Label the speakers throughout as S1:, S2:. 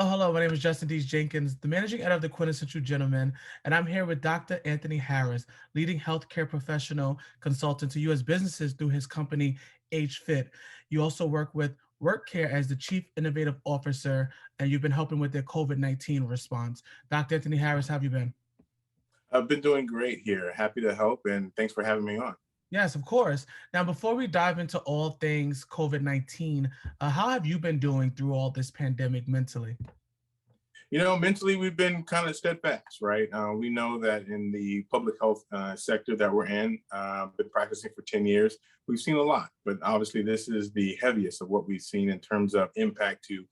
S1: Hello. My name is Justin D. Jenkins, the managing editor of the Quintessential Gentleman, and I'm here with Dr. Anthony Harris, leading healthcare professional consultant to U.S. businesses through his company, HFit. You also work with WorkCare as the Chief Innovative Officer, and you've been helping with their COVID-19 response. Dr. Anthony Harris, how have you been?
S2: I've been doing great here. Happy to help, and thanks for having me on.
S1: Yes, of course. Now, before we dive into all things COVID-19, how have you been doing through all this pandemic mentally?
S2: Mentally, we've been kind of steadfast, right? We know that in the public health sector that we're in, been practicing for 10 years, we've seen a lot, but obviously this is the heaviest of what we've seen in terms of impact to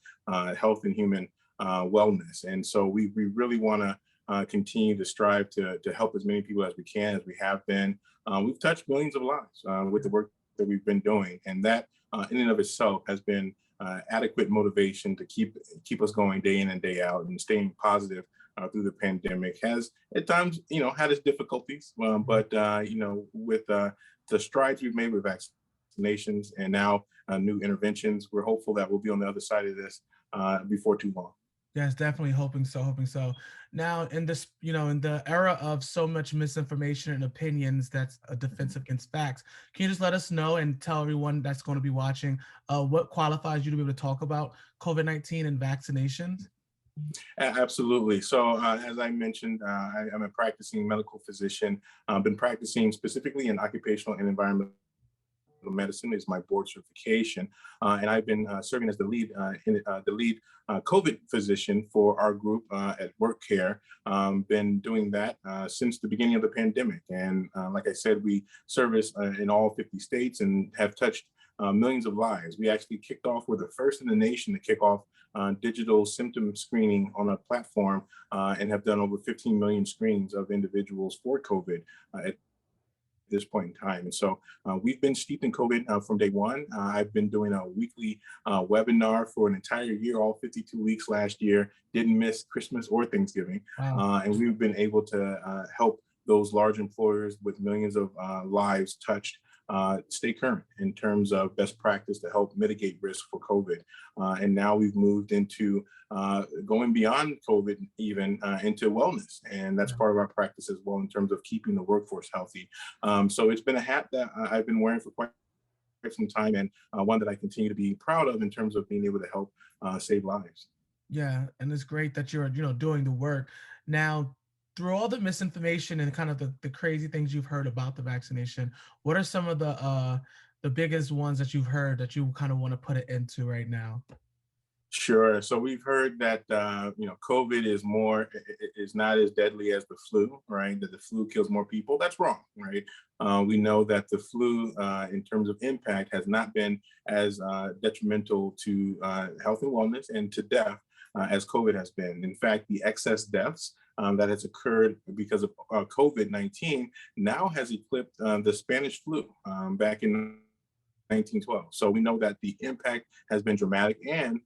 S2: health and human wellness. And so we really want to continue to strive to help as many people as we can, as we have been. We've touched millions of lives with the work that we've been doing, and that in and of itself has been adequate motivation to keep us going day in and day out and staying positive through the pandemic. Has at times, had its difficulties, but with the strides we've made with vaccinations and now new interventions, we're hopeful that we'll be on the other side of this before too long.
S1: Yes, definitely hoping so. Now, in this, in the era of so much misinformation and opinions that's a defense against facts, can you just let us know and tell everyone that's going to be watching what qualifies you to be able to talk about COVID-19 and vaccinations?
S2: Absolutely. So, as I mentioned, I'm a practicing medical physician. I've been practicing specifically in occupational and environmental medicine is my board certification, and I've been serving as the lead COVID physician for our group at WorkCare. Been doing that since the beginning of the pandemic, and like I said, we service in all 50 states and have touched millions of lives. We actually kicked off. We're the first in the nation to kick off digital symptom screening on a platform and have done over 15 million screenings of individuals for COVID at this point in time. And so we've been steeped in COVID from day one. I've been doing a weekly webinar for an entire year, all 52 weeks last year, didn't miss Christmas or Thanksgiving.
S1: Wow.
S2: And we've been able to help those large employers with millions of lives touched stay current in terms of best practice to help mitigate risk for COVID. And now we've moved into going beyond COVID, even into wellness. And that's part of our practice as well in terms of keeping the workforce healthy. So it's been a hat that I've been wearing for quite some time, and one that I continue to be proud of in terms of being able to help save lives.
S1: Yeah, and it's great that you're, doing the work. Now, through all the misinformation and kind of the crazy things you've heard about the vaccination, what are some of the biggest ones that you've heard that you kind of want to put it into right now?
S2: Sure. So we've heard that COVID is not as deadly as the flu, right? That the flu kills more people. That's wrong, right? We know that the flu, in terms of impact, has not been as detrimental to health and wellness and to death as COVID has been. In fact, the excess deaths that has occurred because of COVID-19 now has eclipsed the Spanish flu back in 1912. So we know that the impact has been dramatic and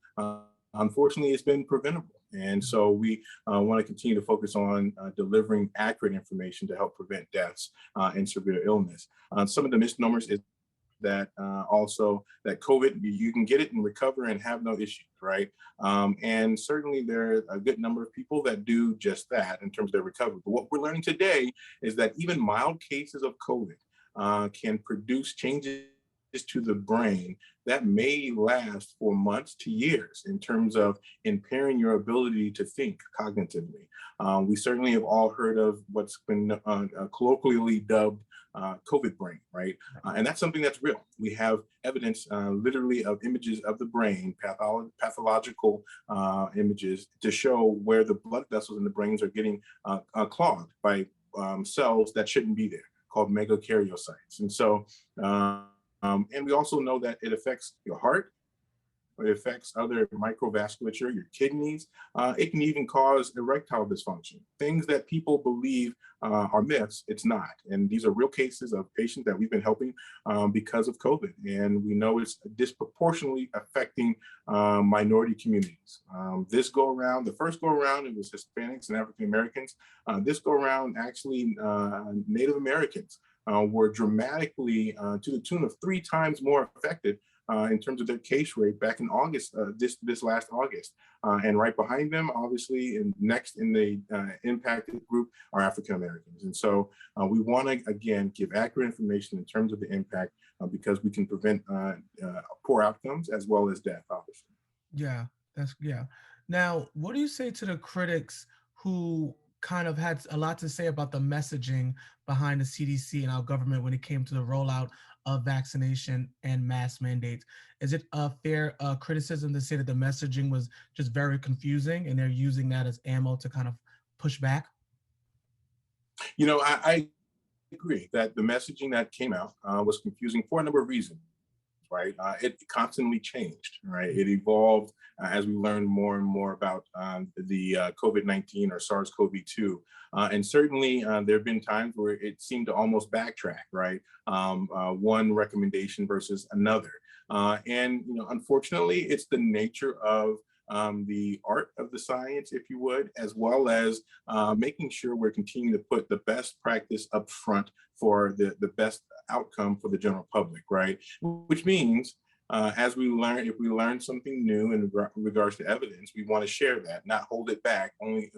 S2: unfortunately it's been preventable. And so we want to continue to focus on delivering accurate information to help prevent deaths and severe illness. Some of the misnomers is that also that COVID, you can get it and recover and have no issues, right? And certainly there are a good number of people that do just that in terms of their recovery. But what we're learning today is that even mild cases of COVID can produce changes to the brain that may last for months to years in terms of impairing your ability to think cognitively. We certainly have all heard of what's been colloquially dubbed COVID brain, right? And that's something that's real. We have evidence literally of images of the brain, pathological images to show where the blood vessels in the brains are getting clogged by cells that shouldn't be there, called megakaryocytes. And so, and we also know that it affects your heart, it affects other microvasculature, your kidneys. It can even cause erectile dysfunction. Things that people believe are myths, it's not. And these are real cases of patients that we've been helping because of COVID. And we know it's disproportionately affecting minority communities. This go around, the first go around, it was Hispanics and African Americans. This go around, actually, Native Americans were dramatically to the tune of 3 times more affected in terms of their case rate back in August, this last August. And right behind them, obviously, and next in the impacted group are African Americans. And so we want to, again, give accurate information in terms of the impact because we can prevent poor outcomes as well as death, obviously.
S1: Yeah, yeah. Now, what do you say to the critics who kind of had a lot to say about the messaging behind the CDC and our government when it came to the rollout of vaccination and mask mandates? Is it a fair criticism to say that the messaging was just very confusing and they're using that as ammo to kind of push back?
S2: I agree that the messaging that came out was confusing for a number of reasons. Right, it constantly changed. Right, it evolved as we learned more and more about the COVID-19 or SARS-CoV-2, and certainly there have been times where it seemed to almost backtrack. Right, one recommendation versus another, and unfortunately, it's the nature of the art of the science, if you would, as well as making sure we're continuing to put the best practice up front for the best outcome for the general public, right? Which means as we learn, if we learn something new in regards to evidence, we want to share that, not hold it back, only,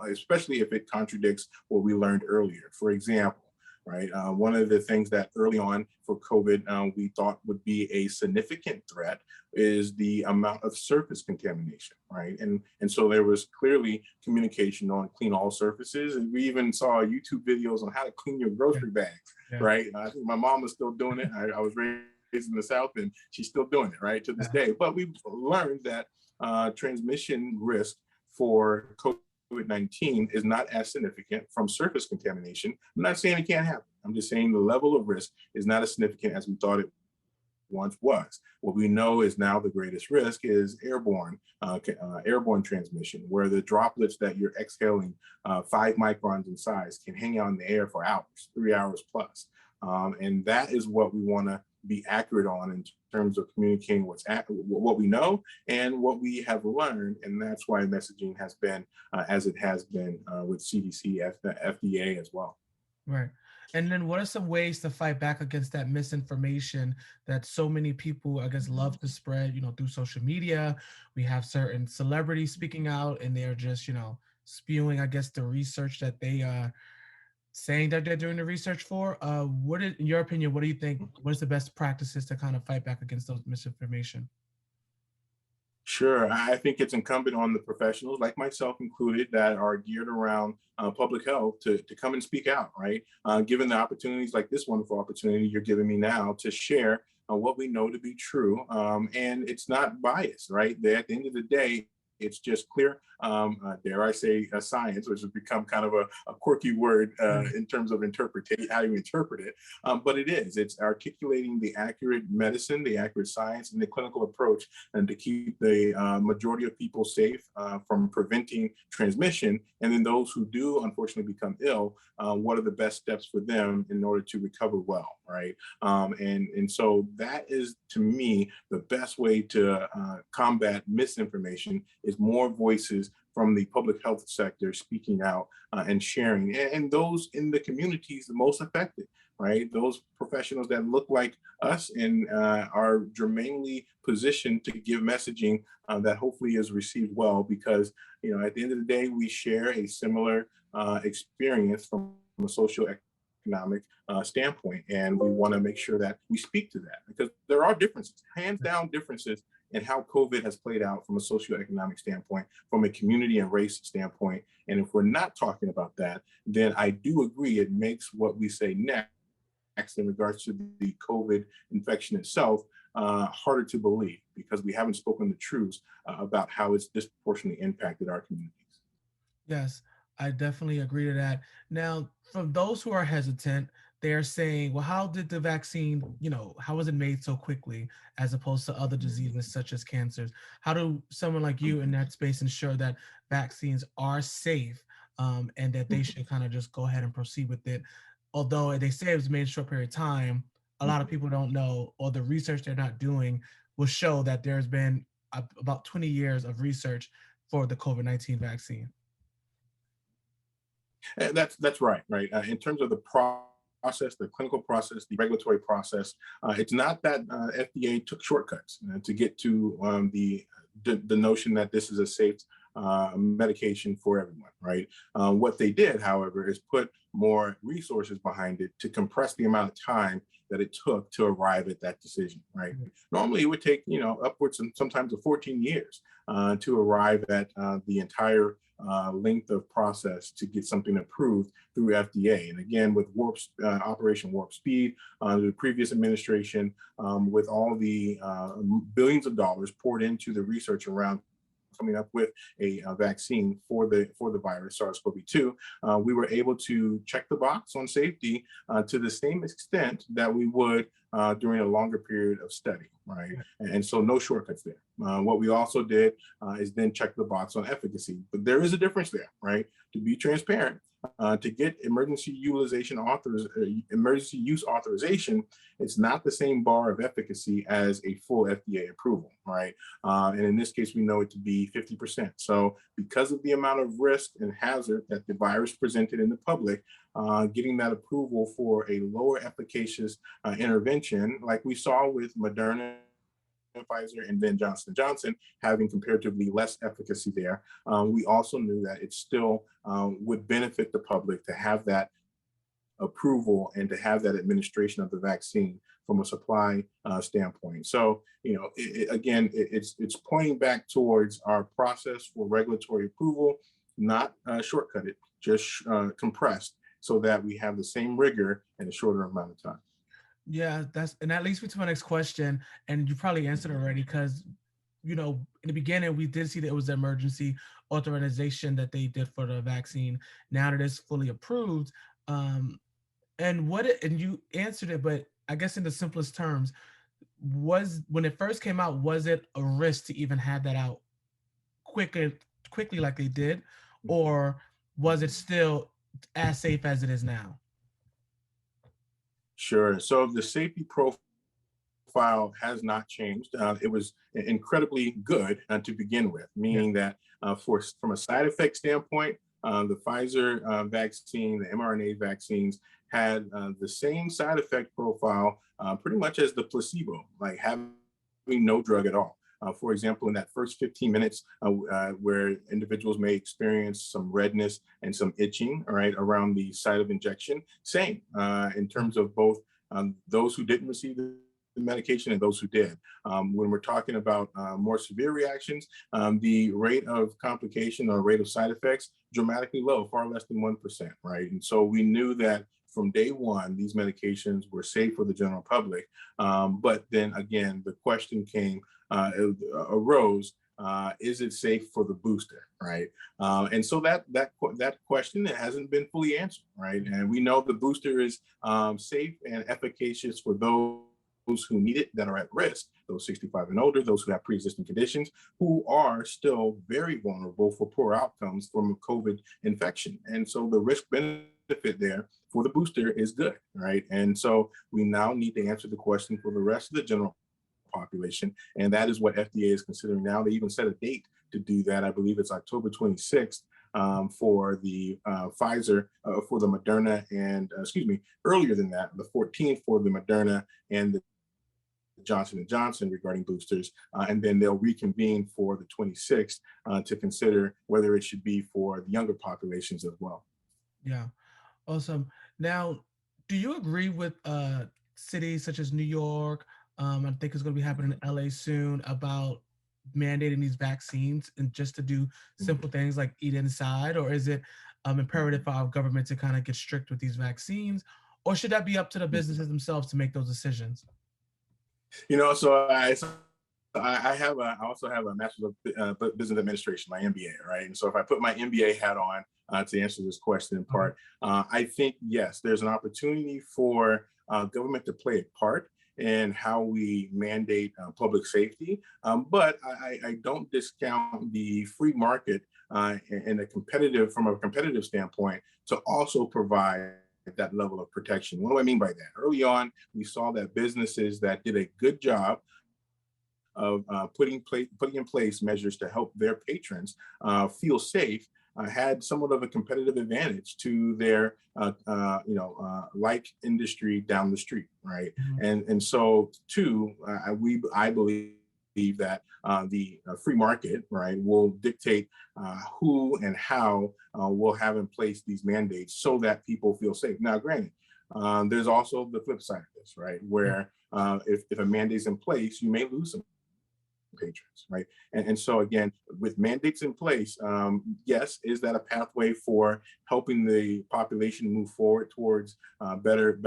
S2: especially if it contradicts what we learned earlier. For example, right, one of the things that early on for COVID we thought would be a significant threat is the amount of surface contamination, right? And so there was clearly communication on clean all surfaces, and we even saw YouTube videos on how to clean your
S1: Yeah,
S2: grocery bags,
S1: yeah,
S2: right? I think my mom was still doing it. I was raised in the South, and she's still doing it, right, to this
S1: yeah.
S2: day. But we've learned that transmission risk for COVID-19 is not as significant from surface contamination. I'm not saying it can't happen. I'm just saying the level of risk is not as significant as we thought it once was. What we know is now the greatest risk is airborne transmission, where the droplets that you're exhaling 5 microns in size can hang out in the air for hours, 3 hours plus. And that is what we want to be accurate on in terms of communicating what we know and what we have learned. And that's why messaging has been as it has been with CDC, FDA as well.
S1: Right. And then what are some ways to fight back against that misinformation that so many people, I guess, love to spread, through social media? We have certain celebrities speaking out and they're just, spewing, I guess, the research that they are saying that they're doing the research for. In your opinion, what do you think? What is the best practices to kind of fight back against those misinformation?
S2: Sure. I think it's incumbent on the professionals, like myself included, that are geared around public health to come and speak out, right? Given the opportunities like this wonderful opportunity you're giving me now to share what we know to be true. And it's not biased, right? At the end of the day, it's just clear, dare I say, science, which has become kind of a quirky word
S1: Yeah.
S2: in terms of interpretation, how you interpret it. But it is. It's articulating the accurate medicine, the accurate science, and the clinical approach, and to keep the majority of people safe from preventing transmission. And then those who do unfortunately become ill, what are the best steps for them in order to recover well, right? And so that is, to me, the best way to combat misinformation is more voices from the public health sector speaking out and sharing, and those in the communities the most affected, right? Those professionals that look like us and are germanely positioned to give messaging that hopefully is received well, because at the end of the day, we share a similar experience from a social economic standpoint, and we want to make sure that we speak to that, because there are differences, hands down differences, in how COVID has played out from a socioeconomic standpoint, from a community and race standpoint. And if we're not talking about that, then I do agree it makes what we say next in regards to the COVID infection itself harder to believe, because we haven't spoken the truths about how it's disproportionately impacted our communities.
S1: Yes, I definitely agree to that. Now, from those who are hesitant, they're saying, well, how did the vaccine, how was it made so quickly as opposed to other diseases such as cancers? How do someone like you in that space ensure that vaccines are safe and that they should kind of just go ahead and proceed with it? Although they say it was made in a short period of time, a lot of people don't know, or the research they're not doing will show that there's been about 20 years of research for the COVID-19 vaccine.
S2: And that's right, right. In terms of the process, the clinical process, the regulatory process. It's not that FDA took shortcuts to get to the notion that this is a safe medication for everyone, right? What they did, however, is put more resources behind it to compress the amount of time that it took to arrive at that decision, right? Normally, it would take upwards and sometimes of 14 years to arrive at the entire length of process to get something approved through FDA. And again, with Operation Warp Speed, the previous administration, with all the billions of dollars poured into the research around coming up with a vaccine for the virus SARS-CoV-2, we were able to check the box on safety to the same extent that we would during a longer period of study, right? And so no shortcuts there. What we also did is then check the box on efficacy, but there is a difference there, right? To be transparent, to get emergency use authorization, it's not the same bar of efficacy as a full FDA approval, right? And in this case, we know it to be 50%. So because of the amount of risk and hazard that the virus presented in the public, getting that approval for a lower efficacious intervention, like we saw with Moderna, Pfizer, and then Johnson & Johnson having comparatively less efficacy there. We also knew that it still would benefit the public to have that approval and to have that administration of the vaccine from a supply standpoint. So, it's pointing back towards our process for regulatory approval, not shortcutted, just compressed so that we have the same rigor in a shorter amount of time.
S1: Yeah, that leads me to my next question, and you probably answered already because, in the beginning we did see that it was the emergency authorization that they did for the vaccine. Now that it's fully approved, and you answered it, but I guess in the simplest terms, was when it first came out, was it a risk to even have that out quickly like they did, or was it still as safe as it is now?
S2: Sure. So the safety profile has not changed. It was incredibly good to begin with, meaning that from a side effect standpoint, the Pfizer vaccine, the mRNA vaccines had the same side effect profile pretty much as the placebo, like having no drug at all. For example, in that first 15 minutes where individuals may experience some redness and some itching, right, around the site of injection, same in terms of both those who didn't receive the medication and those who did. When we're talking about more severe reactions, the rate of complication or rate of side effects dramatically low, far less than 1%, right? And so we knew that from day one, these medications were safe for the general public. But then again, the question arose, is it safe for the booster, right? And so that question hasn't been fully answered, right? And we know the booster is safe and efficacious for those who need it that are at risk, those 65 and older, those who have pre-existing conditions, who are still very vulnerable for poor outcomes from a COVID infection. And so the risk benefit there for the booster is good, right? And so we now need to answer the question for the rest of the general population, and that is what FDA is considering now. They even set a date to do that. I believe it's October 26th for the Pfizer, for the Moderna, and earlier than that, the 14th for the Moderna and the Johnson & Johnson regarding boosters, and then they'll reconvene for the 26th to consider whether it should be for the younger populations as well.
S1: Yeah, awesome. Now, do you agree with cities such as New York? I think it's going to be happening in LA soon about mandating these vaccines and just to do simple things like eat inside, or is it imperative for our government to kind of get strict with these vaccines, or should that be up to the businesses themselves to make those decisions?
S2: I also have a master's of business administration, my MBA, right? And so if I put my MBA hat on to answer this question in part, I think, yes, there's an opportunity for government to play a part in how we mandate public safety. But I don't discount the free market from a competitive standpoint to also provide that level of protection. What do I mean by that? Early on, we saw that businesses that did a good job of putting in place measures to help their patrons feel safe had somewhat of a competitive advantage to their like industry down the street, right?
S1: Mhm.
S2: And so too, I believe that the free market, right, will dictate who and how we'll have in place these mandates so that people feel safe. Now, granted, there's also the flip side of this, right,
S1: Yeah.
S2: where if a mandate's in place, you may lose some patrons, right? And so again, with mandates in place, yes, is that a pathway for helping the population move forward towards better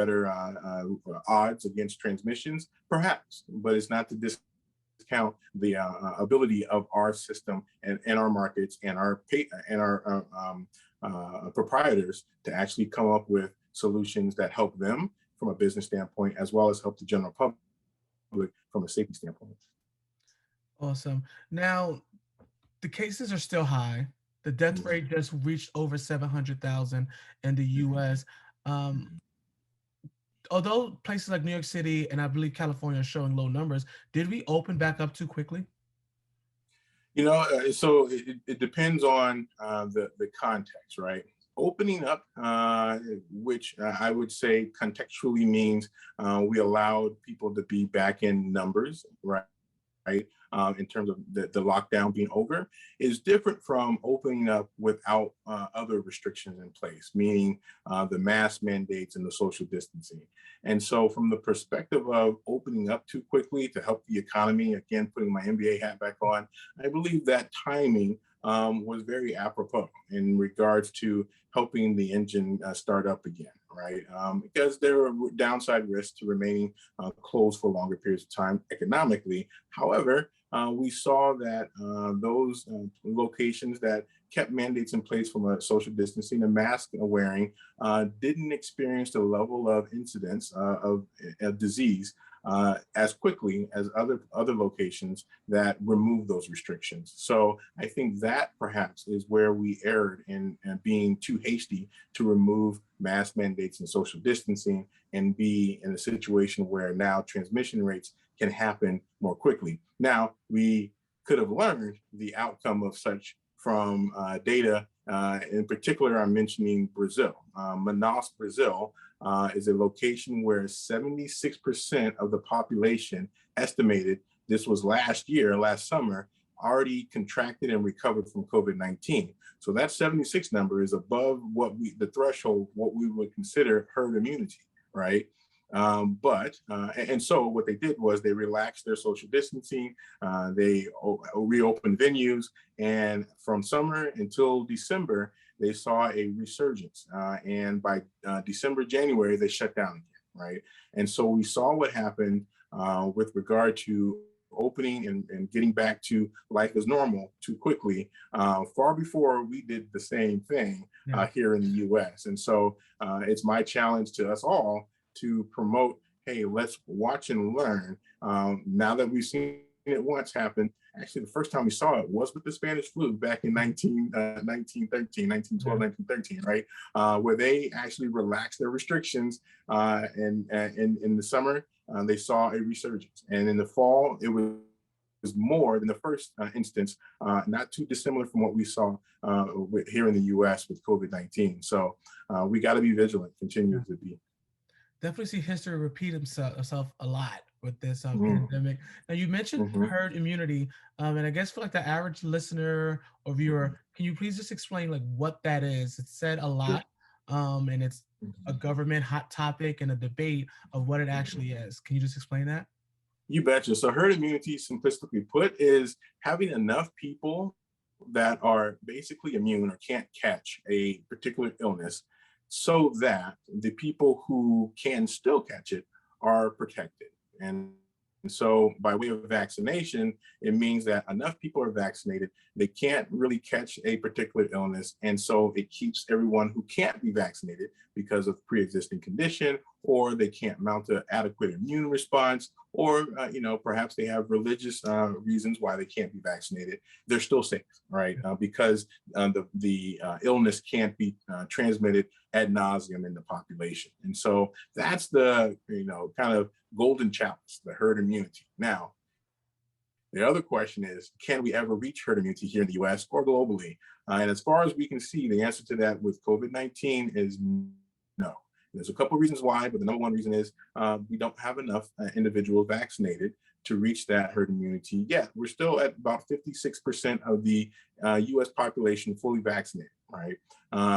S2: odds against transmissions? Perhaps, but it's not to discount the ability of our system and our markets and our proprietors to actually come up with solutions that help them from a business standpoint, as well as help the general public from a safety standpoint.
S1: Awesome. Now, the cases are still high. The death
S2: Mhm.
S1: rate just reached over 700,000 in the US. Um,
S2: Mhm.
S1: although places like New York City and I believe California are showing low numbers, did we open back up too quickly?
S2: So it depends on the context, right? Opening up, which I would say contextually means we allowed people to be back in numbers, right? Right, in terms of the lockdown being over, is different from opening up without other restrictions in place, meaning the mask mandates and the social distancing. And so, from the perspective of opening up too quickly to help the economy, again, putting my MBA hat back on, I believe that timing was very apropos in regards to helping the engine start up again, right? Because there are downside risks to remaining closed for longer periods of time economically. However, we saw that those locations that kept mandates in place from a social distancing and mask wearing didn't experience the level of incidence of disease as quickly as other locations that remove those restrictions. So I think that perhaps is where we erred in being too hasty to remove mask mandates and social distancing and be in a situation where now transmission rates can happen more quickly. Now, we could have learned the outcome of such from data. In particular, I'm mentioning Brazil. Manaus, Brazil, is a location where 76% of the population estimated, this was last summer, already contracted and recovered from COVID-19. So that 76 number is above the threshold, what we would consider herd immunity, right? And so what they did was they relaxed their social distancing, they reopened venues, and from summer until December, they saw a resurgence. And by December, January, they shut down again, right? And so we saw what happened with regard to opening and getting back to life as normal too quickly, far before we did the same thing
S1: Yeah.
S2: here in the US. And so it's my challenge to us all to promote, hey, let's watch and learn. Now that we've seen it once happen, actually, the first time we saw it was with the Spanish flu back in 1913, 1912,
S1: Yeah.
S2: 1913, right? Where they actually relaxed their restrictions. And in the summer, they saw a resurgence. And in the fall, it was more than the first instance, not too dissimilar from what we saw here in the US with COVID-19. So we got to be vigilant, continue
S1: Yeah.
S2: to be.
S1: Definitely see history repeat itself a lot with this
S2: Mm,
S1: pandemic. Now, you mentioned
S2: mhm.
S1: herd immunity, and I guess for like the average listener or viewer, can you please just explain like what that is? It's said a
S2: Sure.
S1: lot, and it's a
S2: Mhm.
S1: government hot topic and a debate of what it
S2: Mhm.
S1: actually is. Can you just explain that?
S2: You betcha. So herd immunity, simplistically put, is having enough people that are basically immune or can't catch a particular illness so that the people who can still catch it are protected. And so, by way of vaccination, it means that enough people are vaccinated, they can't really catch a particular illness. And so, it keeps everyone who can't be vaccinated because of pre-existing condition, or they can't mount an adequate immune response, or perhaps they have religious reasons why they can't be vaccinated. They're still safe, right? Because the illness can't be transmitted ad nauseum in the population. And so that's the kind of golden chalice, the herd immunity. Now, The other question is, can we ever reach herd immunity here in the US or globally? And as far as we can see, the answer to that with COVID-19 is no. There's a couple of reasons why, but the number one reason is we don't have enough individuals vaccinated to reach that herd immunity yet. We're still at about 56% of the US population fully vaccinated, right?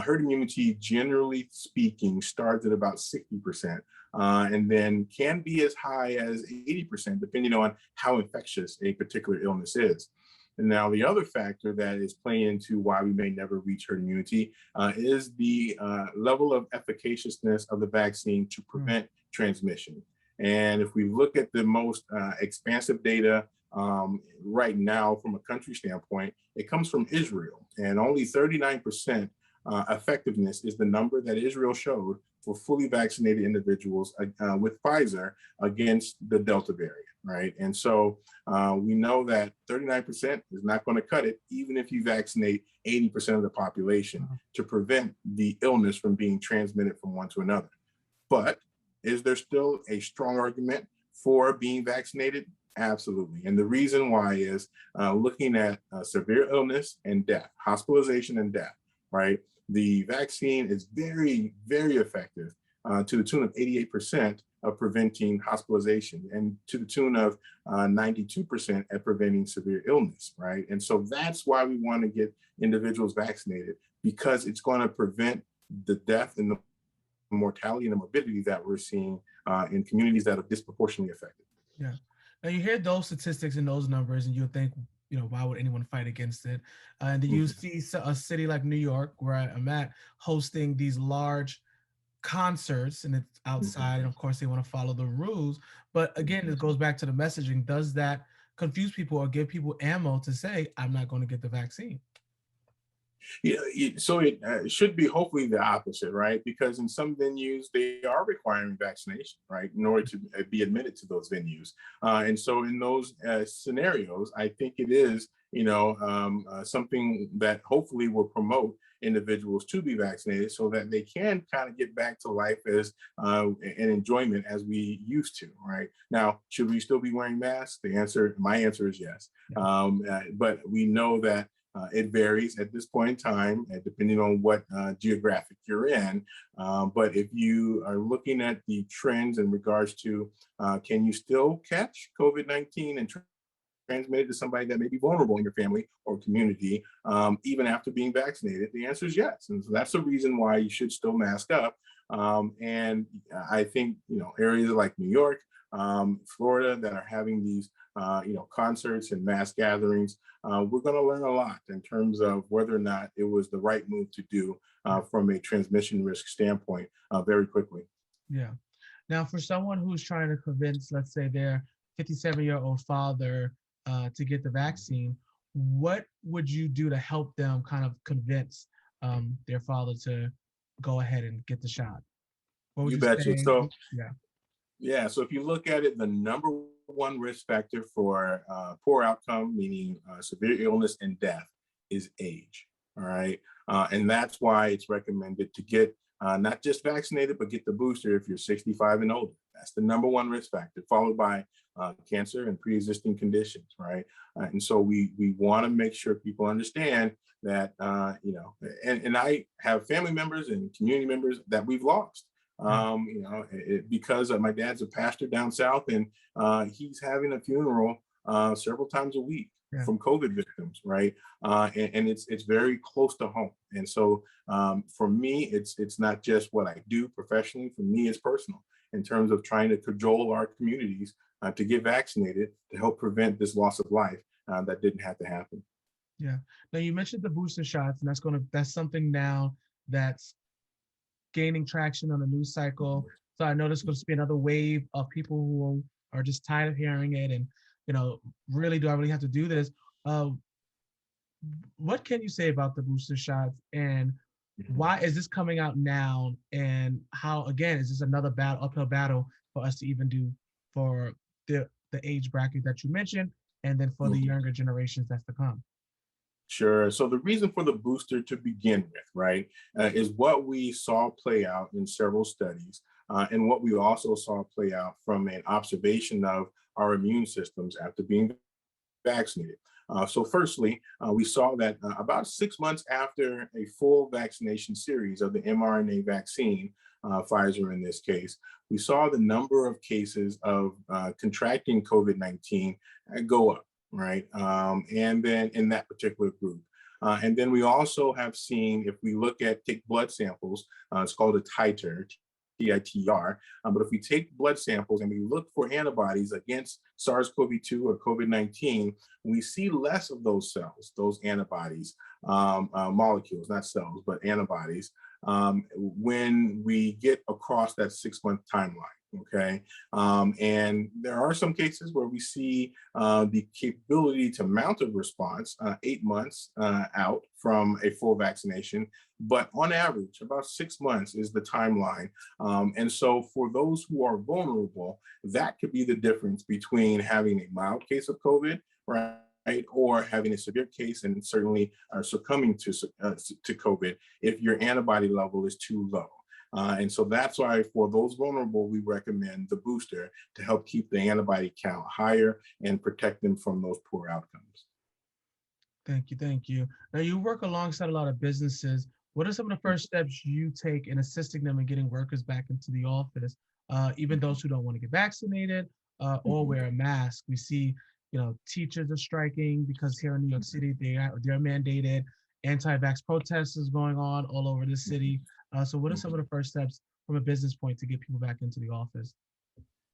S2: Herd immunity, generally speaking, starts at about 60%. And then can be as high as 80%, depending on how infectious a particular illness is. And now, the other factor that is playing into why we may never reach herd immunity is the level of efficaciousness of the vaccine to prevent transmission. And if we look at the most expansive data right now from a country standpoint, it comes from Israel, and only 39% effectiveness is the number that Israel showed for fully vaccinated individuals with Pfizer against the Delta variant, right? And so we know that 39% is not going to cut it, even if you vaccinate 80% of the population to prevent the illness from being transmitted from one to another. But is there still a strong argument for being vaccinated? Absolutely. And the reason why is looking at severe illness and death, hospitalization and death, right? The vaccine is very, very effective to the tune of 88% of preventing hospitalization and to the tune of 92% at preventing severe illness, right? And so that's why we want to get individuals vaccinated, because it's going to prevent the death and the mortality and the morbidity that we're seeing in communities that are disproportionately affected.
S1: Yeah. Now you hear those statistics and those numbers, and you think, why would anyone fight against it? And then you see a city like New York, where I'm at, hosting these large concerts, and it's outside, and of course they want to follow the rules. But again, it goes back to the messaging. Does that confuse people or give people ammo to say, I'm not going to get the vaccine?
S2: Yeah, so it should be hopefully the opposite, right? Because in some venues, they are requiring vaccination, right, in order to be admitted to those venues. And so in those scenarios, I think it is, something that hopefully will promote individuals to be vaccinated so that they can kind of get back to life as an enjoyment as we used to, right? Now, should we still be wearing masks? My answer is yes. But we know that it varies at this point in time, depending on what geographic you're in. But if you are looking at the trends in regards to can you still catch COVID-19 and transmit it to somebody that may be vulnerable in your family or community, even after being vaccinated, the answer is yes. And so that's the reason why you should still mask up. And I think, areas like New York, Florida that are having these, concerts and mass gatherings, we're going to learn a lot in terms of whether or not it was the right move to do from a transmission risk standpoint very quickly.
S1: Yeah. Now, for someone who's trying to convince, let's say, their 57-year-old father to get the vaccine, what would you do to help them kind of convince their father to go ahead and get the shot? What would
S2: You
S1: you
S2: betcha.
S1: say?
S2: So,
S1: Yeah.
S2: yeah, so if you look at it, the number one risk factor for poor outcome, meaning severe illness and death, is age. All right. And that's why it's recommended to get not just vaccinated, but get the booster if you're 65 and older. That's the number one risk factor, followed by cancer and pre-existing conditions, right? And so we want to make sure people understand that, and I have family members and community members that we've lost. Because my dad's a pastor down south, and he's having a funeral several times a week from COVID victims, right? And it's very close to home. And so for me, it's not just what I do professionally. For me, it's personal in terms of trying to cajole our communities to get vaccinated to help prevent this loss of life that didn't have to happen.
S1: Yeah. Now you mentioned the booster shots, and that's something now that's gaining traction on the news cycle. So I know there's going to be another wave of people who are just tired of hearing it, and really, do I really have to do this? What can you say about the booster shots, and why is this coming out now? And how, again, is this another uphill battle for us to even do for the age bracket that you mentioned, and then for the younger generations that's to come?
S2: Sure. So the reason for the booster to begin with, right, is what we saw play out in several studies, and what we also saw play out from an observation of our immune systems after being vaccinated. So firstly, we saw that about 6 months after a full vaccination series of the mRNA vaccine, Pfizer in this case, we saw the number of cases of contracting COVID-19 go up, right? And then in that particular group. And then we also have seen, if we take blood samples, it's called a titer, TITR. But if we take blood samples and we look for antibodies against SARS-CoV-2 or COVID-19, we see less of those cells, those antibodies, molecules, not cells, but antibodies, when we get across that 6-month timeline. Okay. And there are some cases where we see the capability to mount a response 8 months out from a full vaccination. But on average, about 6 months is the timeline. And so for those who are vulnerable, that could be the difference between having a mild case of COVID, right? Or having a severe case and certainly succumbing to COVID if your antibody level is too low. And so that's why for those vulnerable, we recommend the booster to help keep the antibody count higher and protect them from those poor outcomes.
S1: Thank you. Thank you. Now, you work alongside a lot of businesses. What are some of the first steps you take in assisting them in getting workers back into the office, even those who don't want to get vaccinated or wear a mask? We see, teachers are striking because here in New York City, they're mandated. Anti-vax protests is going on all over the city. So what are some of the first steps from a business point to get people back into the office?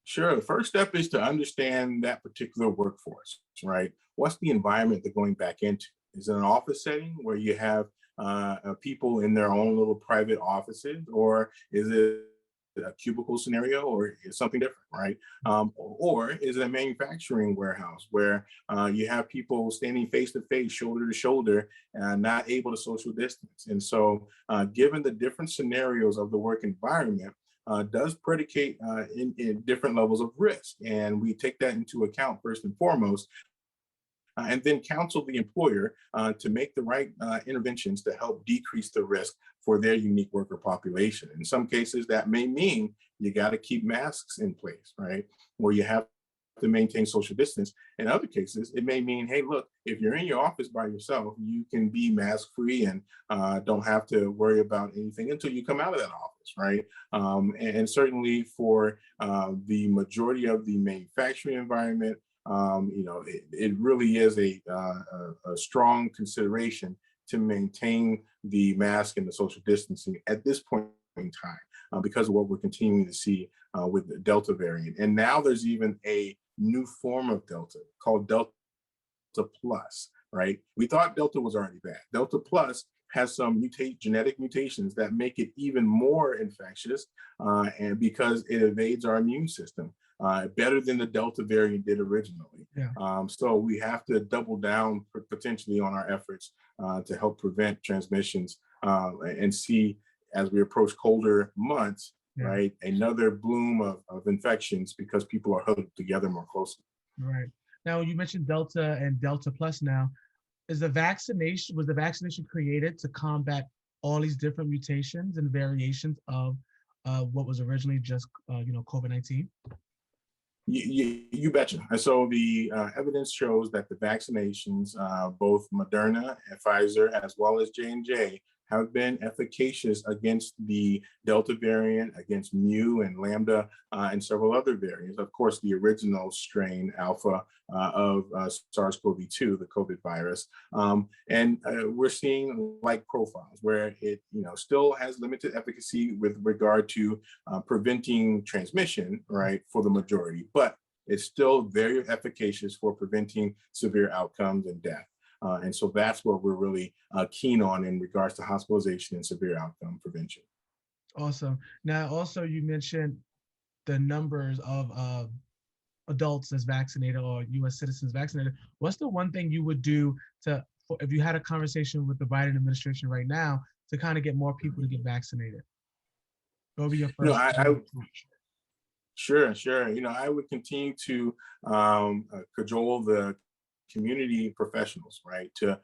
S2: Sure. The first step is to understand that particular workforce, right? What's the environment they're going back into? Is it an office setting where you have people in their own little private offices, or is it a cubicle scenario, or is something different, right? Or is it a manufacturing warehouse where you have people standing face to face, shoulder to shoulder, not able to social distance? And so, given the different scenarios of the work environment, does predicate in different levels of risk. And we take that into account first and foremost, and then counsel the employer to make the right interventions to help decrease the risk for their unique worker population. In some cases, that may mean you got to keep masks in place, right? Or you have to maintain social distance. In other cases, it may mean, hey, look, if you're in your office by yourself, you can be mask free and don't have to worry about anything until you come out of that office, right? And certainly for the majority of the manufacturing environment, it really is a strong consideration to maintain the mask and the social distancing at this point in time because of what we're continuing to see with the Delta variant. And now there's even a new form of Delta called Delta Plus, right? We thought Delta was already bad. Delta Plus has some genetic mutations that make it even more infectious, and because it evades our immune system better than the Delta variant did originally.
S1: Yeah.
S2: So we have to double down potentially on our efforts to help prevent transmissions and see, as we approach colder months,
S1: Yeah.
S2: right, another bloom of infections because people are huddled together more closely.
S1: Right. Now, you mentioned Delta and Delta Plus now. Was the vaccination created to combat all these different mutations and variations of what was originally just, COVID-19?
S2: You betcha. And so the evidence shows that the vaccinations, both Moderna and Pfizer, as well as J&J, have been efficacious against the Delta variant, against Mu and Lambda, and several other variants. Of course, the original strain, Alpha, of SARS-CoV-2, the COVID virus. And we're seeing like profiles where it still has limited efficacy with regard to preventing transmission, right, for the majority, but it's still very efficacious for preventing severe outcomes and death. And so that's what we're really keen on in regards to hospitalization and severe outcome prevention.
S1: Awesome. Now, also, you mentioned the numbers of adults that's vaccinated or U.S. citizens vaccinated. What's the one thing you would do if you had a conversation with the Biden administration right now to kind of get more people to get vaccinated? What would be your first?
S2: Sure. I would continue to cajole the community professionals, right, to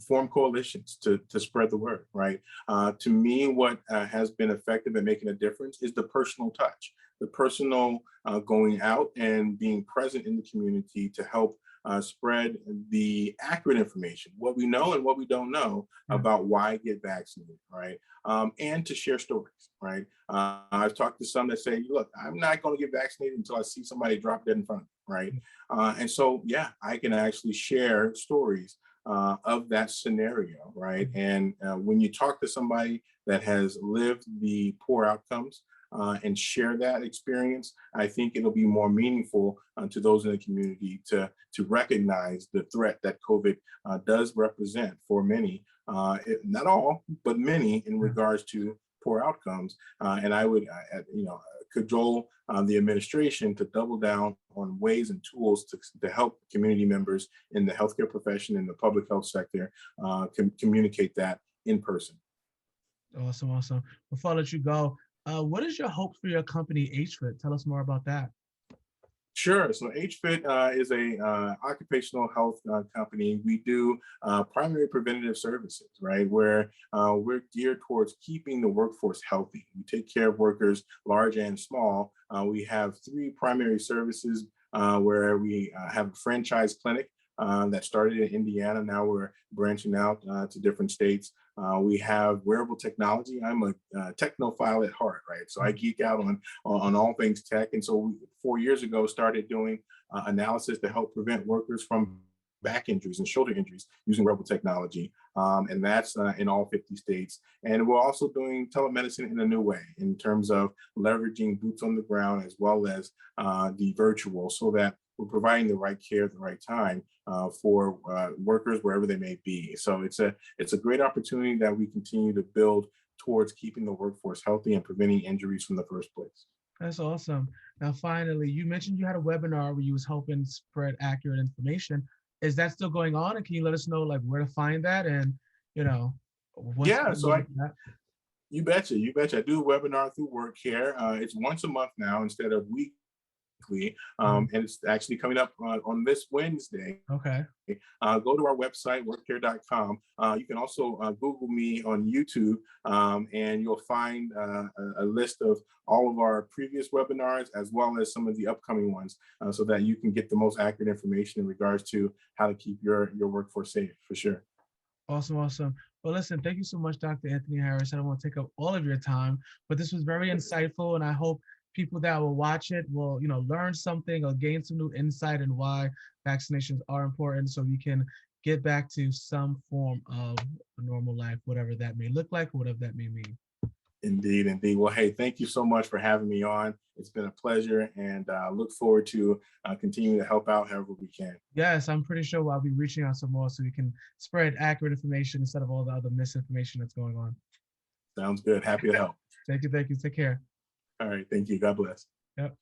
S2: form coalitions to spread the word, right? To me, what has been effective at making a difference is the personal touch, the personal going out and being present in the community to help spread the accurate information, what we know and what we don't know
S1: Yeah.
S2: about why get vaccinated, right? And to share stories, right? I've talked to some that say, look, I'm not going to get vaccinated until I see somebody drop dead in front of me, right? And so, yeah, I can actually share stories of that scenario, right? And when you talk to somebody that has lived the poor outcomes and share that experience, I think it'll be more meaningful to those in the community to recognize the threat that COVID does represent for many, not all, but many in
S1: Yeah.
S2: regards to poor outcomes. And I would, cajole the administration to double down on ways and tools to help community members in the healthcare profession and the public health sector communicate that in person.
S1: Awesome, awesome. Before I let you go, what is your hope for your company, HFIT? Tell us more about that.
S2: Sure. So HFIT is a occupational health company. We do primary preventative services, right? Where we're geared towards keeping the workforce healthy. We take care of workers, large and small. We have three primary services where we have a franchise clinic that started in Indiana. Now we're branching out to different states. We have wearable technology. I'm a technophile at heart, right? So I geek out on all things tech. And so we, 4 years ago, started doing analysis to help prevent workers from back injuries and shoulder injuries using wearable technology. And that's in all 50 states. And we're also doing telemedicine in a new way in terms of leveraging boots on the ground as well as the virtual, so that we're providing the right care at the right time for workers wherever they may be. So it's a great opportunity that we continue to build towards keeping the workforce healthy and preventing injuries from the first place.
S1: That's awesome. Now, finally, you mentioned you had a webinar where you was helping spread accurate information. Is that still going on? And can you let us know like where to find that and you know what's
S2: Yeah, so
S1: with that?
S2: you betcha, you betcha. I do a webinar through WorkCare. It's once a month now instead of weekly,
S1: Mhm.
S2: and it's actually coming up on this Wednesday.
S1: Okay.
S2: Go to our website, workcare.com. You can also Google me on YouTube, and you'll find a list of all of our previous webinars as well as some of the upcoming ones so that you can get the most accurate information in regards to how to keep your workforce safe for sure.
S1: Awesome, awesome. Well, listen, thank you so much, Dr. Anthony Harris. I don't want to take up all of your time, but this was very insightful, and I hope people that will watch it will, learn something or gain some new insight in why vaccinations are important, so we can get back to some form of a normal life, whatever that may look like, or whatever that may mean.
S2: Indeed, indeed. Well, hey, thank you so much for having me on. It's been a pleasure, and look forward to continuing to help out however we can.
S1: Yes, I'm pretty sure I'll be reaching out some more so we can spread accurate information instead of all the other misinformation that's going on.
S2: Sounds good. Happy to help.
S1: Thank you. Thank you. Take care.
S2: All right. Thank you. God bless.
S1: Yep.